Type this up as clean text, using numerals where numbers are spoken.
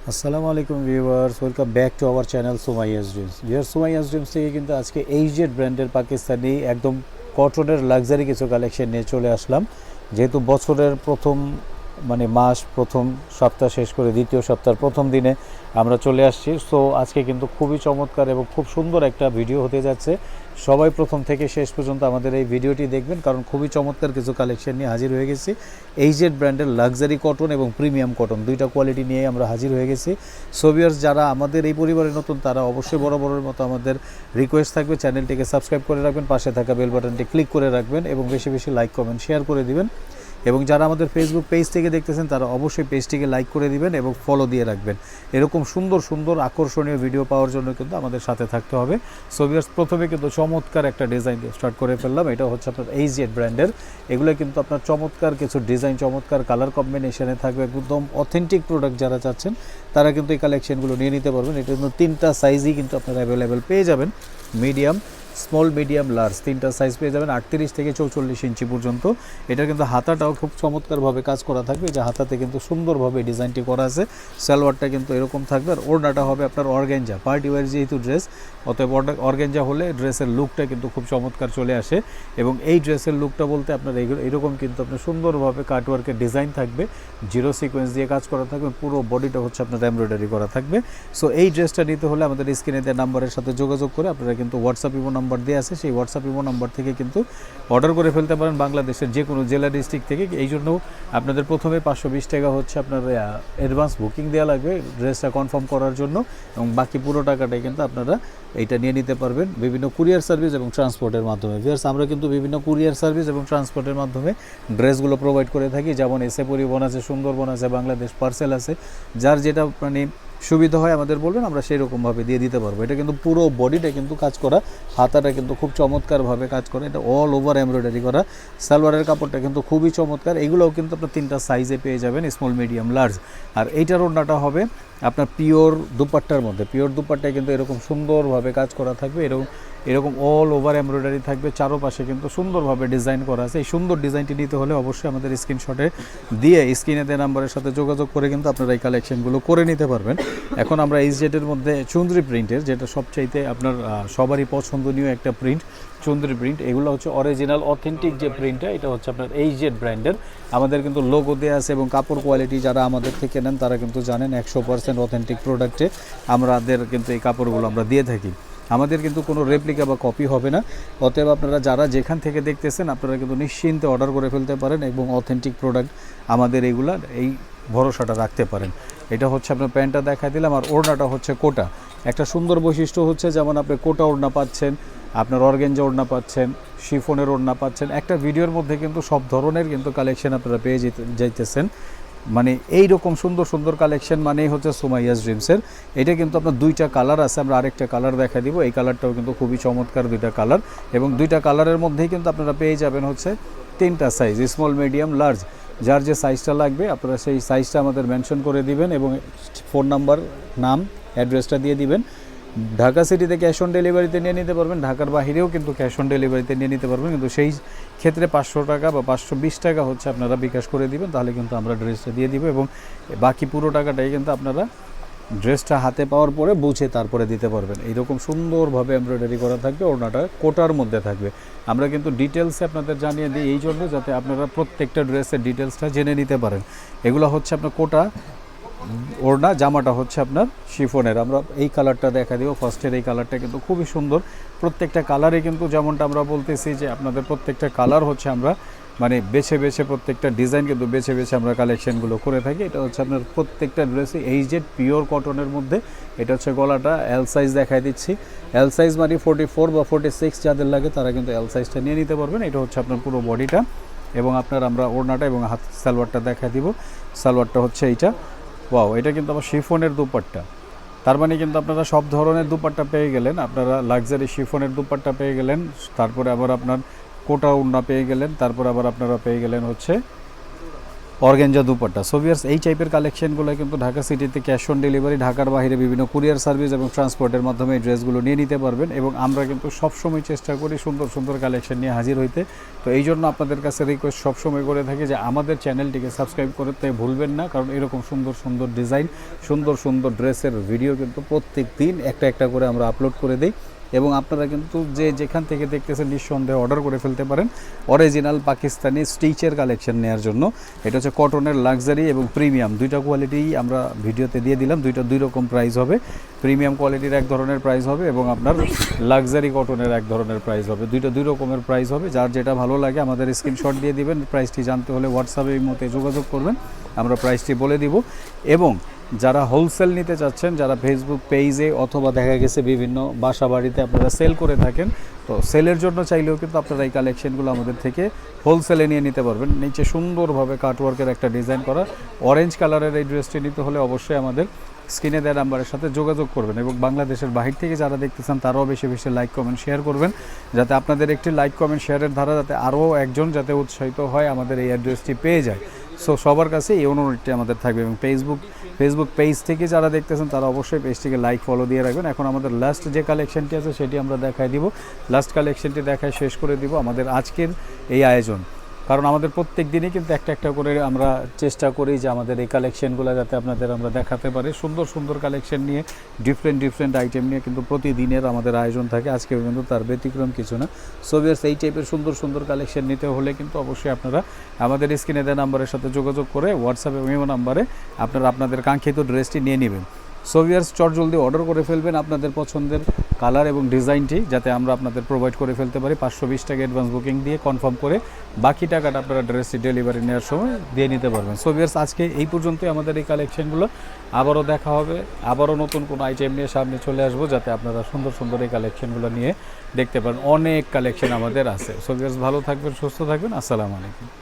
আসসালামু আলাইকুম viewers, welcome back to our channel Sumaiya's dreams. Sumaiya's dreams থেকে কিন্তু আজকে এইচজেড ব্র্যান্ডের পাকিস্তানি একদম কটনের লাক্সারি কিছু কালেকশন নিয়ে চলে আসলাম। যেহেতু বছরের প্রথম মাস প্রথম সপ্তাহ শেষ করে দ্বিতীয় সপ্তাহের প্রথম দিনে আমরা চলে আসছি। সো আজকে কিন্তু খুবই চমৎকার এবং খুব সুন্দর একটা ভিডিও হতে যাচ্ছে। সবাই প্রথম থেকে শেষ পর্যন্ত আমাদের এই ভিডিওটি দেখবেন, কারণ খুবই চমৎকার কিছু কালেকশন নিয়ে হাজির হয়ে গেছি। এইচজেড ব্র্যান্ডের লাক্সারি কটন এবং প্রিমিয়াম কটন দুইটা কোয়ালিটি নিয়ে আমরা হাজির হয়ে গেছি। সো ভিউয়ার্স, যারা আমাদের এই পরিবারে নতুন তারা অবশ্যই বরাবরের মতো আমাদের রিকোয়েস্ট থাকবে চ্যানেলটিকে সাবস্ক্রাইব করে রাখবেন, পাশে থাকা বেল বাটনটি ক্লিক করে রাখবেন এবং বেশি বেশি লাইক কমেন্ট শেয়ার করে দিবেন। এবং যারা আমাদের ফেসবুক পেজ থেকে দেখতেছেন তারা অবশ্যই পেজটিকে লাইক করে দিবেন এবং ফলো দিয়ে রাখবেন। এরকম সুন্দর সুন্দর আকর্ষণীয় ভিডিও পাওয়ার জন্য কিন্তু আমাদের সাথে থাকতে হবে। সো ভিউয়ার্স, প্রথমে কিন্তু চমৎকার একটা ডিজাইন দিয়ে স্টার্ট করে ফেললাম। এটা হচ্ছে আপনার এইচজেড ব্র্যান্ডের। এগুলো কিন্তু আপনার চমৎকার কিছু ডিজাইন, চমৎকার কালার কম্বিনেশনে থাকবে। একদম অথেন্টিক প্রোডাক্ট যারা চাচ্ছেন তারা কিন্তু এই কালেকশনগুলো নিয়ে নিতে পারবেন। এটা কিন্তু তিনটা সাইজই কিন্তু আপনারা অ্যাভেলেবেল পেয়ে যাবেন, মিডিয়াম, স্মল, মিডিয়াম, লার্জ, তিনটা সাইজ পেয়ে যাবেন 38 থেকে 44 ইঞ্চি পর্যন্ত। এটা কিন্তু হাতাটাও খুব চমৎকারভাবে কাজ করা থাকবে, যে হাতাতে কিন্তু সুন্দরভাবে ডিজাইনটি করা আছে। সালোয়ারটা কিন্তু এরকম থাকবে, আর ওড়নাটা হবে আপনার অর্গানজা। পার্টি ওয়্যার যেহেতু ড্রেস, অতএব অর্গানজা হলে ড্রেসের লুকটা কিন্তু খুব চমৎকার চলে আসে। এবং এই ড্রেসের লুকটা বলতে আপনার এরকম কিন্তু আপনার সুন্দরভাবে কাটওয়ার্কের ডিজাইন থাকবে, জিরো সিকোয়েন্স দিয়ে কাজ করা থাকবে, পুরো বডিটা হচ্ছে আপনার এমব্রয়ডারি করা থাকবে। সো এই ড্রেসটা নিতে হলে আমাদের স্ক্রিনে দেওয়া নাম্বারের সাথে যোগাযোগ করে, আপনারা কিন্তু হোয়াটসঅ্যাপ ইমো নাম্বার দিয়ে আছে, সেই হোয়াটসঅ্যাপ ইমো নাম্বার থেকে কিন্তু অর্ডার করে ফেলতে পারেন বাংলাদেশের যে কোনো জেলা ডিস্ট্রিক্ট থেকে। এই জন্য আপনাদের প্রথমে 520 টাকা হচ্ছে আপনার অ্যাডভান্স বুকিং দেওয়া লাগবে ড্রেসটা কনফার্ম করার জন্য, এবং বাকি পুরো টাকাটাই কিন্তু আপনারা এইটা নিয়ে নিতে পারবেন বিভিন্ন কুরিয়ার সার্ভিস এবং ট্রান্সপোর্টের মাধ্যমে। ভিউয়ার্স, আমরা কিন্তু বিভিন্ন কুরিয়ার সার্ভিস এবং ট্রান্সপোর্টের মাধ্যমে ড্রেসগুলো প্রোভাইড করে থাকি, যেমন এসএ পরিবহন আছে, সুন্দরবন আছে, বাংলাদেশ পার্সেল আছে। যার যেটা সুবিধা হয় আমাদের বলবেন, আমরা সেই রকমভাবে দিয়ে দিতে পারবো। এটা কিন্তু পুরো বডিটা কিন্তু কাজ করা, হাতাটা কিন্তু খুব চমৎকারভাবে কাজ করা, এটা অল ওভার এমব্রয়ডারি করা। সালোয়ারের কাপড়টা কিন্তু খুবই চমৎকার। এগুলোও কিন্তু আপনার তিনটা সাইজে পেয়ে যাবেন, স্মল, মিডিয়াম, লার্জ। আর এইটার ওড়নাটা হবে আপনার পিওর দুপাট্টার মধ্যে। পিওর দুপাট্টায় কিন্তু এরকম সুন্দরভাবে কাজ করা থাকবে, এরকম অল ওভার এমব্রয়ডারি থাকবে, চারোপাশে কিন্তু সুন্দরভাবে ডিজাইন করা আছে। এই সুন্দর ডিজাইনটি নিতে হলে অবশ্যই আমাদের স্ক্রিনশটে দিয়ে স্ক্রিনে দেওয়া নাম্বারের সাথে যোগাযোগ করে কিন্তু আপনারা এই কালেকশনগুলো করে নিতে পারবেন। এখন আমরা এইচজেডের মধ্যে চুন্দ্রি প্রিন্টের, যেটা সবচাইতে আপনার সবারই পছন্দনীয় একটা প্রিন্ট, চুন্দ্রি প্রিন্ট। এগুলো হচ্ছে অরিজিনাল অথেন্টিক যে প্রিন্টটা, এটা হচ্ছে আপনার এইচজেড ব্র্যান্ডের। আমাদের কিন্তু লোগো দেওয়া আছে এবং কাপড় কোয়ালিটি যারা আমাদের থেকে নেন তারা কিন্তু জানেন 100% অথেন্টিক প্রোডাক্টে আমাদের কিন্তু এই কাপড়গুলো আমরা দিয়ে থাকি। আমাদের কিন্তু কোনো রেপ্লিকা বা কপি হবে না। অতএব আপনারা যারা যেখান থেকে দেখতেছেন আপনারা কিন্তু নিশ্চিন্তে অর্ডার করে ফেলতে পারেন এবং অথেন্টিক প্রোডাক্ট আমাদের এইগুলা এই ভরসাটা রাখতে পারেন। এটা হচ্ছে আপনার প্যান্টটা দেখাই দিলাম। আর ওড়নাটা হচ্ছে কোটা। একটা সুন্দর বৈশিষ্ট্য হচ্ছে, যেমন আপনি কোটা ওড়না পাচ্ছেন, আপনার অর্গানজা ওড়না পাচ্ছেন, শিফনের ওড়না পাচ্ছেন। একটা ভিডিওর মধ্যে কিন্তু সব ধরনের কিন্তু কালেকশন আপনারা পেয়ে যাইতেছেন। এই রকম সুন্দর সুন্দর কালেকশন মানেই হচ্ছে সুমাইয়াস ড্রিমসের। এটা কিন্তু আপনার দুইটা কালার আছে, আমরা আরেকটা কালার দেখা দিব। এই কালারটাও কিন্তু খুবই চমৎকার দুইটা কালার, এবং দুইটা কালারের মধ্যেই কিন্তু আপনারা পেয়ে যাবেন হচ্ছে তিনটা সাইজ, স্মল, মিডিয়াম, লার্জ। যার যে সাইজটা লাগবে আপনারা সেই সাইজটা আমাদের মেনশন করে দিবেন এবং ফোন নাম্বার, নাম, অ্যাড্রেসটা দিয়ে দিবেন। ঢাকা সিটিতে ক্যাশ অন ডেলিভারিতে নিয়ে নিতে পারবেন, ঢাকার বাহিরেও কিন্তু ক্যাশ অন ডেলিভারিতে নিয়ে নিতে পারবেন, কিন্তু সেই ক্ষেত্রে 500 টাকা বা 520 টাকা হচ্ছে আপনারা বিকাশ করে দিবেন, তাহলে কিন্তু আমরা ড্রেসটা দিয়ে দিব এবং বাকি পুরো টাকাটাই কিন্তু আপনারা ড্রেসটা হাতে পাওয়ার পরে বুঝে তারপরে দিতে পারবেন। এইরকম সুন্দরভাবে এমব্রয়ডারি করা থাকবে, ওড়নাটা কোটার মধ্যে থাকবে। আমরা কিন্তু ডিটেলসে আপনাদের জানিয়ে দিই এই জন্য, যাতে আপনারা প্রত্যেকটা ড্রেসের ডিটেলসটা জেনে নিতে পারেন। এগুলো হচ্ছে আপনার কোটা ওড়না, জামাটা হচ্ছে আপনার শিফনের। আমরা এই কালারটা দেখা দিব, ফার্স্টের এই কালারটা কিন্তু খুবই সুন্দর। প্রত্যেকটা কালারে কিন্তু যেমনটা আমরা বলতেছি যে আপনাদের প্রত্যেকটা কালার হচ্ছে আমরা বেছে বেছে, প্রত্যেকটা ডিজাইন কিন্তু বেছে বেছে আমরা কালেকশনগুলো করে থাকি। এটা হচ্ছে আপনার প্রত্যেকটা ড্রেসে এইচজেড পিওর কটনের মধ্যে। এটা হচ্ছে গলাটা, এল সাইজ দেখাই দিচ্ছি। এল সাইজ 44 বা 46 যাদের লাগে তারা কিন্তু এল সাইজটা নিয়ে নিতে পারবেন। এটা হচ্ছে আপনার পুরো বডিটা, এবং আমরা ওড়নাটা এবং হাত সালোয়ারটা দেখাই দিব। সালোয়ারটা হচ্ছে এইটা। ওয়াও, এটা কিন্তু আমার শিফনের দুপাট্টা। তার কিন্তু আপনারা সব ধরনের দুপাট্টা পেয়ে গেলেন। আপনারা লাক্সারি শিফনের দুপাট্টা পেয়ে গেলেন, তারপরে আবার আপনার কোটা ওড়না পেয়ে গেলেন, তারপর আবার আপনারা পেয়ে গেলেন হচ্ছে অর্গানজা দুপাট্টা। সো ভিউয়ার্স এই টাইপের কালেকশনগুলো কিন্তু ঢাকা সিটিতে ক্যাশ অন ডেলিভারি, ঢাকার বাইরে বিভিন্ন কুরিয়ার সার্ভিস এবং ট্রান্সপোর্টের মাধ্যমে এই ড্রেসগুলো নিয়ে নিতে পারবেন। এবং আমরা কিন্তু সবসময় চেষ্টা করি সুন্দর সুন্দর কালেকশন নিয়ে হাজির হইতে। তো এই জন্য আপনাদের কাছে রিকোয়েস্ট সবসময় করে থাকি যে আমাদের চ্যানেলটিকে সাবস্ক্রাইব করতে ভুলবেন না, কারণ এরকম সুন্দর সুন্দর ডিজাইন, সুন্দর সুন্দর ড্রেসের ভিডিও কিন্তু প্রত্যেক দিন একটা একটা করে আমরা আপলোড করে দিই। এবং আপনারা কিন্তু যে যেখান থেকে দেখতেছেন নিঃসন্দেহে অর্ডার করে ফেলতে পারেন অরিজিনাল পাকিস্তানি স্টিচের কালেকশন নেওয়ার জন্য। এটা হচ্ছে কটনের লাক্সারি এবং প্রিমিয়াম দুইটা কোয়ালিটি আমরা ভিডিওতে দিয়ে দিলাম। দুইটা দুই রকম প্রাইস হবে। প্রিমিয়াম কোয়ালিটির এক ধরনের প্রাইস হবে এবং আপনার লাক্সারি কটনের এক ধরনের প্রাইস হবে। দুইটা দুই রকমের প্রাইস হবে। যার যেটা ভালো লাগে আমাদের স্ক্রিনশট দিয়ে দিবেন। প্রাইসটি জানতে হলে হোয়াটসঅ্যাপে এই মতে যোগাযোগ করবেন, আমরা প্রাইসটি বলে দিব। এবং যারা হোলসেল নিতে চাচ্ছেন, যারা ফেসবুক পেজে অথবা দেখা গেছে বিভিন্ন বাসা বাড়িতে আপনারা সেল করে থাকেন, তো সেলের জন্য চাইলেও কিন্তু আপনারা এই কালেকশনগুলো আমাদের থেকে হোলসেলে নিয়ে নিতে পারবেন। নিচে সুন্দরভাবে কাটওয়ার্কের একটা ডিজাইন করা অরেঞ্জ কালারের এই ড্রেসটি নিতে হলে অবশ্যই আমাদের স্ক্রিনে দেওয়া নাম্বারের সাথে যোগাযোগ করবেন। এবং বাংলাদেশের বাহির থেকে যারা দেখতেছেন তারাও বেশি বেশি লাইক কমেন্ট শেয়ার করবেন, যাতে আপনাদের একটি লাইক কমেন্ট শেয়ারের দ্বারা যাতে আরও একজন যাতে উৎসাহিত হয় আমাদের এই অ্যাড্রেসটি পেয়ে যায়। সো সবার কাছে এই অনুরোধটি আমাদের থাকবে। এবং ফেসবুক পেজ থেকে যারা দেখতেছেন তারা অবশ্যই পেজটিকে লাইক ফলো দিয়ে রাখবেন। এখন আমাদের লাস্ট যে কালেকশনটি আছে সেটি আমরা দেখাই দিব। লাস্ট কালেকশনটি দেখায় শেষ করে দিব আমাদের আজকের এই আয়োজন। কারণ আমাদের প্রত্যেক দিনই কিন্তু একটা একটা করে আমরা চেষ্টা করি যে আমাদের এই কালেকশনগুলো যাতে আপনাদের আমরা দেখাতে পারি। সুন্দর সুন্দর কালেকশন নিয়ে ডিফারেন্ট আইটেম নিয়ে কিন্তু প্রতিদিনের আমাদের আয়োজন থাকে। আজকে কিন্তু তার ব্যতিক্রম কিছু না। সো ভিউয়ার্স এই টাইপের সুন্দর সুন্দর কালেকশন নিতে হলে কিন্তু অবশ্যই আপনারা আমাদের স্ক্রিনে দেওয়া নাম্বারের সাথে যোগাযোগ করে হোয়াটসঅ্যাপ এবং ইমো নাম্বারে আপনারা আপনাদের কাঙ্ক্ষিত ড্রেসটি নিয়ে নেবেন। সো ভিউয়ার্স জলদি অর্ডার করে ফেলবেন আপনাদের পছন্দের কালার এবং ডিজাইনটি, যাতে আমরা আপনাদের প্রোভাইড করে ফেলতে পারি। 520 টাকা অ্যাডভান্স বুকিং দিয়ে কনফার্ম করে বাকি টাকাটা আপনারা ড্রেসটি ডেলিভারি নেওয়ার সময় দিয়ে নিতে পারবেন। সো ভিউয়ার্স আজকে এই পর্যন্তই আমাদের এই কালেকশনগুলো। আবারও দেখা হবে, আবারও নতুন কোনো আইটেম নিয়ে সামনে চলে আসবো, যাতে আপনারা সুন্দর সুন্দর এই কালেকশনগুলো নিয়ে দেখতে পারেন। অনেক কালেকশন আমাদের আছে। সো ভিউয়ার্স ভালো থাকবেন, সুস্থ থাকবেন। আসসালামু আলাইকুম।